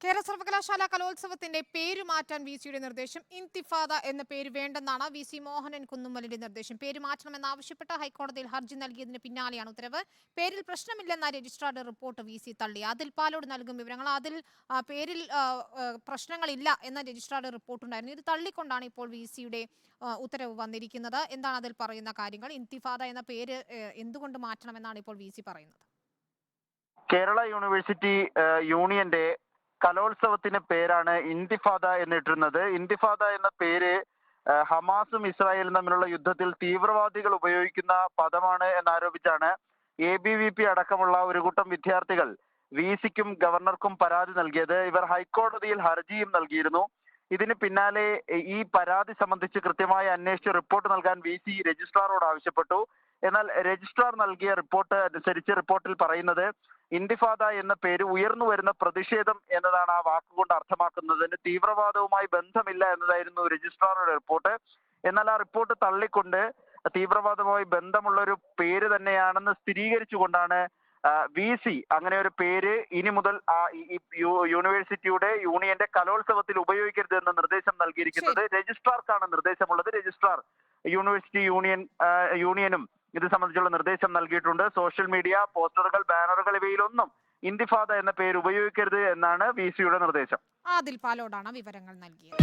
കേരള സർവകലാശാല കലോത്സവത്തിന്റെ പേര് മാറ്റാൻ വിസിയുടെ നിർദ്ദേശം. ഇന്തിഫാദ എന്ന പേര് വേണ്ടെന്നാണ് വിസി മോഹനൻ കുന്നുമ്മലിന്റെ നിർദ്ദേശം. പേര് മാറ്റണമെന്നാവശ്യപ്പെട്ട് ഹൈക്കോടതിയിൽ ഹർജി നൽകിയതിന് പിന്നാലെയാണ് ഉത്തരവ്. പേരിൽ പ്രശ്നമില്ലെന്ന രജിസ്ട്രാറുടെ റിപ്പോർട്ട് വിസി തള്ളി. അതിൽ പാലോട് നൽകും വിവരങ്ങൾ. അതിൽ പേരിൽ പ്രശ്നങ്ങളില്ല എന്ന രജിസ്ട്രാറുടെ റിപ്പോർട്ടുണ്ടായിരുന്നു. ഇത് തള്ളിക്കൊണ്ടാണ് ഇപ്പോൾ വിസിയുടെ ഉത്തരവ് വന്നിരിക്കുന്നത്. എന്താണ് അതിൽ പറയുന്ന കാര്യങ്ങൾ? ഇന്തിഫാദ എന്ന പേര് എന്തുകൊണ്ട് മാറ്റണമെന്നാണ് ഇപ്പോൾ വിസി പറയുന്നത്? കേരള യൂണിവേഴ്സിറ്റി യൂണിയന്റെ കലോത്സവത്തിന് പേരാണ് ഇന്തിഫാദ എന്നിട്ടിരുന്നത്. ഇന്തിഫാദ എന്ന പേര് ഹമാസും ഇസ്രായേലും തമ്മിലുള്ള യുദ്ധത്തിൽ തീവ്രവാദികൾ ഉപയോഗിക്കുന്ന പദമാണ് എന്നാരോപിച്ചാണ് ABVP അടക്കമുള്ള ഒരു കൂട്ടം വിദ്യാർത്ഥികൾ വിസിക്കും ഗവർണർക്കും പരാതി നൽകിയത്. ഇവർ ഹൈക്കോടതിയിൽ ഹർജിയും നൽകിയിരുന്നു. ഇതിന് പിന്നാലെ ഈ പരാതി സംബന്ധിച്ച് കൃത്യമായി അന്വേഷിച്ച് റിപ്പോർട്ട് നൽകാൻ വിസി രജിസ്ട്രാറോട് ആവശ്യപ്പെട്ടു. എന്നാൽ രജിസ്ട്രാർ നൽകിയ റിപ്പോർട്ട് അനുസരിച്ച് റിപ്പോർട്ടിൽ പറയുന്നത് ഇന്തിഫാദ എന്ന പേര് ഉയർന്നു വരുന്ന പ്രതിഷേധം എന്നതാണ് ആ വാക്കുകൊണ്ട് അർത്ഥമാക്കുന്നതിന് തീവ്രവാദവുമായി ബന്ധമില്ല എന്നതായിരുന്നു രജിസ്ട്രാറുടെ റിപ്പോർട്ട്. എന്നാൽ ആ റിപ്പോർട്ട് തള്ളിക്കൊണ്ട് തീവ്രവാദവുമായി ബന്ധമുള്ള ഒരു പേര് തന്നെയാണെന്ന് സ്ഥിരീകരിച്ചുകൊണ്ടാണ് വിസി അങ്ങനെ ഒരു പേര് ഇനി മുതൽ യൂണിവേഴ്സിറ്റിയുടെ യൂണിയന്റെ കലോത്സവത്തിൽ ഉപയോഗിക്കരുത് എന്ന നിർദ്ദേശം നൽകിയിരിക്കുന്നത്. രജിസ്ട്രാർക്കാണ് നിർദ്ദേശമുള്ളത്. രജിസ്ട്രാർ യൂണിവേഴ്സിറ്റി യൂണിയനും ഇത് സംബന്ധിച്ചുള്ള നിർദ്ദേശം നൽകിയിട്ടുണ്ട്. സോഷ്യൽ മീഡിയ, പോസ്റ്ററുകൾ, ബാനറുകൾ ഇവയിലൊന്നും ഇന്തിഫാദ എന്ന പേര് ഉപയോഗിക്കരുത് എന്നാണ് വിസിയുടെ നിർദ്ദേശം. ആദിൽ പാലോടാണ് വിവരങ്ങൾ നൽകിയത്.